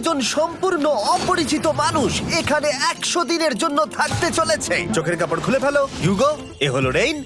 জন সম্পূর্ণ অপরিচিত মানুষ এখানে 100 দিনের জন্য থাকতে চলেছে। চোখের কাপড় খুলে ফেলো। হিউগো, এ হলো রেইন,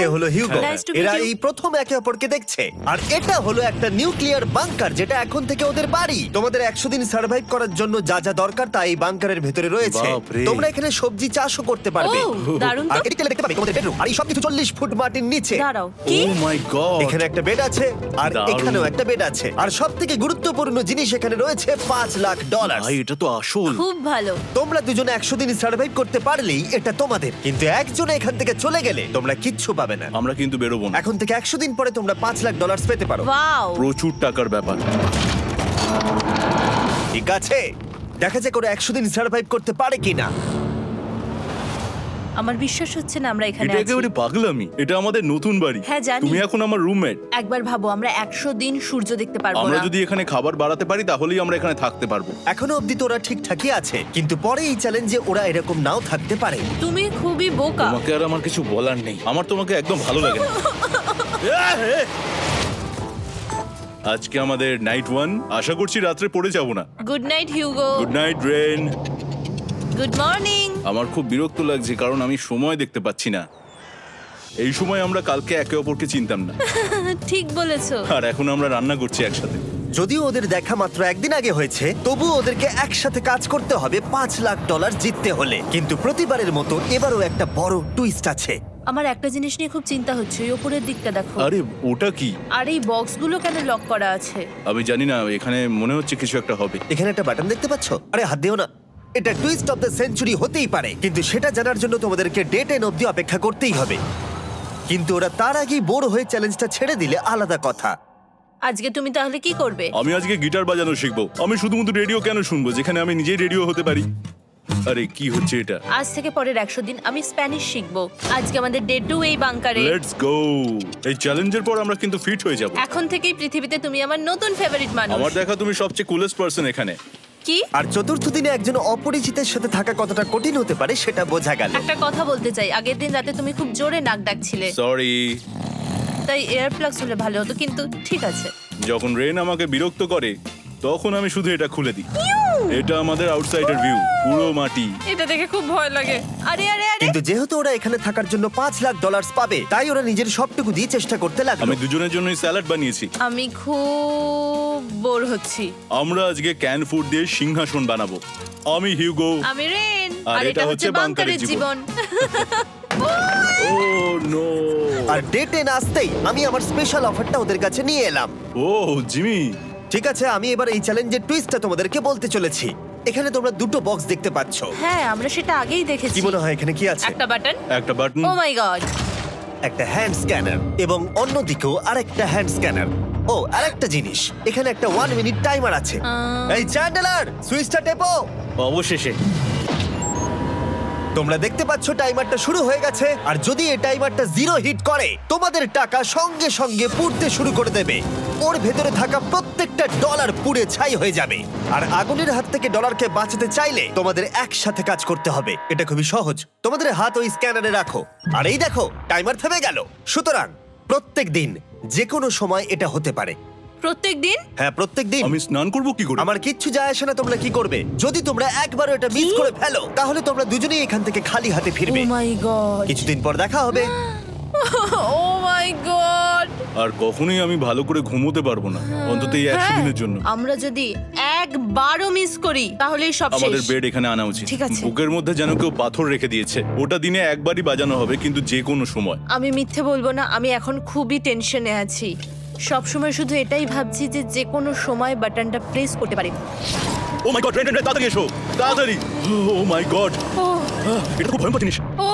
এ হলো হিউগো। Nice to meet এরা you. এই প্রথম একে অপরকে দেখছে। আর এটা হলো একটা নিউক্লিয়ার বাংকার, যেটা এখন থেকে ওদের বাড়ি। তোমাদের 100 দিন সার্ভাইভ করার জন্য যা যা দরকার তা এই বাংকারের ভেতরে রয়েছে। বাপরে। তোমরা এখানে সবজি চাষও করতে পারবে। ও, দারুণ তো। আর এদিকে দেখতে পাবে তোমাদের বেডরুম। আর এই সবকিছু 40 ফুট মাটির নিচে। দাঁড়াও, ও কি? মাই গড। এখানে একটা বেড আছে, আর দারুণ। এখানেও একটা বেড আছে। আর সবথেকে গুরুত্বপূর্ণ জিনিস এখানে রয়েছে $5,00,000। ভাই এটা তো আসল। খুব ভালো। তোমরা দুজনে 100 দিন সার্ভাইভ করতে পারলেই এটা তোমাদের, কিন্তু একজন এখান থেকে চলে গেলে তোমরা কিচ্ছু পাবে না। আমরা কিন্তু বেরোবো না। এখন থেকে 100 দিন পরে তোমরা $5,00,000 পেতে পারো। ওয়াও। প্রচুর টাকার ব্যাপার। ঠিক আছে, দেখা যাক ওরা 100 দিন সার্ভাইভ করতে পারে কিনা। আমার বিশ্বাস হচ্ছে না আমরা এখানে এটা আছি। একেবারে পাগলামি। এটা আমাদের নতুন বাড়ি। হ্যাঁ, জানি। তুমি এখন আমার রুমমেট। একবার ভাবো, আমরা 100 দিন সূর্য দেখতে পারবো আমরা না। যদি এখানে খাবার বাড়াতে পারি তাহলেই আমরা এখানে থাকতে পারবো। এখনো অব্দি তো ওরা ঠিকঠাকই আছে, কিন্তু পরে এই চ্যালেঞ্জে ওরা এরকম নাও থাকতে পারে। তুমি খুবই বোকা। তোমাকে আর আমার কিছু বলার নেই। আমার তোমাকে একদম ভালো লাগে না। আজকে আমাদের নাইট 1। আশা করছি রাত্রে পড়ে যাব না। Good night Hugo. Good night Ren. Good morning. আমার খুব বিরক্ত লাগছে কারণ আমি সময় দেখতে পাচ্ছি না। এই সময় আমরা কালকে একে অপরকে চিনতাম না, ঠিক বলেছো। আর এখন আমরা রান্না করছি একসাথে। যদিও ওদের দেখা মাত্র একদিন আগে হয়েছে, তবুও ওদেরকে একসাথে কাজ করতে হবে $5,00,000 জিততে হলে। কিন্তু প্রতিবারের মতো এবারও একটা বড় টুইস্ট আছে। আমার একটা জিনিস নিয়ে খুব চিন্তা হচ্ছে, ওই উপরের দিকটা দেখো। আরে ওটা কি? আর এই বক্সগুলো কেন লক করা আছে? আমি জানি না, এখানে মনে হচ্ছে কিছু একটা হবে। এখানে একটা বাটন দেখতে পাচ্ছ? আরে হাত দিও না। এটা টুইস্ট অফ দ্য সেঞ্চুরি হতেই পারে, কিন্তু সেটা জানার জন্য তোমাদেরকে ডে 10 অবধি অপেক্ষা করতেই হবে। কিন্তু ওরা তার আগেই বোর হয়ে চ্যালেঞ্জটা ছেড়ে দিলে আলাদা কথা। আজকে তুমি তাহলে কি করবে? আমি আজকে গিটার বাজানো শিখবো। আমি শুধুমাত্র রেডিও কেন শুনবো যেখানে আমি নিজেই রেডিও হতে পারি? আরে কি হচ্ছে এটা? আজ থেকে পরের 100 দিন আমি স্প্যানিশ শিখবো। আজকে আমাদের ডে 2 এই বাংকারে। Let's go. এই চ্যালেঞ্জের পর আমরা কিন্তু ফিট হয়ে যাব। এখন থেকেই পৃথিবীতে তুমি আমার নতুন ফেভারিট মানুষ। আমার দেখা তুমি সবচেয়ে কুলেস্ট পারসন এখানে। কি? আর চতুর্থ দিনে একজন অপরিচিতের সাথে থাকা কতটা কঠিন হতে পারে সেটা বোঝা গেল। একটা কথা বলতে চাই, আগের দিন রাতে তুমি খুব জোরে নাক ডাকছিলে, সরি। তাই এয়ার প্লাগস হলে ভালো হতো, কিন্তু ঠিক আছে। যখন রেন আমাকে বিরক্ত করে তখন আমি শুধু এটা খুলে দিই। এটা আমাদের আউটসাইডার ভিউ, পুরো মাটি। এটা দেখে খুব ভয় লাগে। আরে আরে আরে, কিন্তু যেহেতু ওরা এখানে থাকার জন্য $5,00,000 পাবে, তাই ওরা নিজের সবটুকু দিয়ে চেষ্টা করতে লাগলো। আমি দুজনের জন্যই স্যালাড বানিয়েছি। আমি খুব বোর হচ্ছি। আমরা আজকে ক্যান ফুড দিয়ে সিংহাসন বানাবো। আমি হিউগো। আমি রেন, আর আর এটা হচ্ছে বাংকারের জীবন। ও নো। আর ডে 10 আসতেই আমি আমার স্পেশাল অফারটা ওদের কাছে নিয়ে এলাম। ও জিমি। ঠিক আছে, আমি এবার এই চ্যালেঞ্জের টুইস্টটা তোমাদেরকে বলতে চলেছি। এখানে তোমরা দুটো বক্স দেখতে পাচ্ছ। হ্যাঁ, আমরা সেটা আগেই দেখেছি। কি মনে হয় এখানে কি আছে? একটা বাটন। একটা বাটন। ও মাই গড। একটা হ্যান্ড স্ক্যানার, এবং অন্যদিকেও আরেকটা হ্যান্ড স্ক্যানার। ও, আরেকটা জিনিস, এখানে একটা 1 মিনিট টাইমার আছে। এই চ্যান্ডেলার, সুইচটা টেপো। অবশেষে। তোমরা দেখতে পাচ্ছ টাইমারটা শুরু হয়ে গেছে, আর যদি এই টাইমারটা 0 হিট করে তোমাদের টাকা সঙ্গে সঙ্গে পুড়তে শুরু করে দেবে। ওর ভেতরে থাকা প্রত্যেকটা ডলার পুড়ে ছাই হয়ে যাবে। আর আগুনের হাত থেকে ডলারকে বাঁচাতে চাইলে তোমাদের একসাথে কাজ করতে হবে। এটা খুবই সহজ। তোমাদের হাত ওই স্ক্যানারে রাখো, আর এই দেখো টাইমার থেমে গেল। সুতরাং প্রত্যেক দিন যে কোনো সময় এটা হতে পারে। প্রত্যেক দিন? হ্যাঁ, প্রত্যেক দিন। আমি স্নান করব কি করে? আমার কিচ্ছু যায় আসে না তোমরা কি করবে। যদি তোমরা একবারও এটা মিস করে ফেলো, তাহলে তোমরা দুজনেই এখান থেকে খালি হাতে ও ফিরবে। মাই গড। কিছুদিন পর দেখা হবে। ও মাই গড। আর কখনোই আমি ভালো করে ঘুমোতে পারবো না, অন্তত এই 100 দিনের জন্য। আমরা যদি একবারও মিস করি তাহলেই সব আমাদের শেষ। বেড এখানে আনা উচিত। ঠিক আছে। বুকের মধ্যে যেন কেউ পাথর রেখে দিয়েছে। ওটা দিনে একবারই বাজানো হবে, কিন্তু যে কোনো সময়। আমি মিথ্যে বলবো না, আমি এখন খুবই টেনশনে আছি। সব সময় শুধু এটাই ভাবছি যে যে কোনো সময় বাটনটা প্রেস করতে পারি। ও মাই গড, রেন তাড়াতাড়ি এসো, তাড়াতাড়ি। ও মাই গড, ও এটা খুব ভয়ঙ্কর জিনিস। ও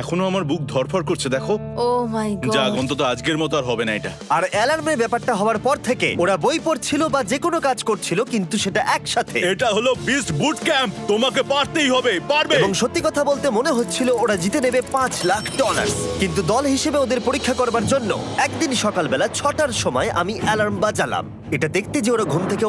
এখনো আমার বুক ধড়ফড় করছে, দেখো। ও মাই যাক, গড। অন্তত আজকের মতো আর হবে না এটা। আর অ্যালার্মের ব্যাপারটা হওয়ার পর থেকে ওরা বই পড়ছিল বা যে কোনো কাজ করছিল, কিন্তু সেটা একসাথে। এটা হলো বিস্ট বুট ক্যাম্প, তোমাকে পারতেই হবে, পারবে। এবং সত্যি কথা বলতে মনে হচ্ছিল ওরা জিতে নেবে $5,00,000। কিন্তু দল হিসেবে ওদের পরীক্ষা করবার জন্য একদিন সকালবেলা 6টার সময় আমি অ্যালার্ম বাজালাম, এটা দেখতে যে ওরা ঘুম থেকে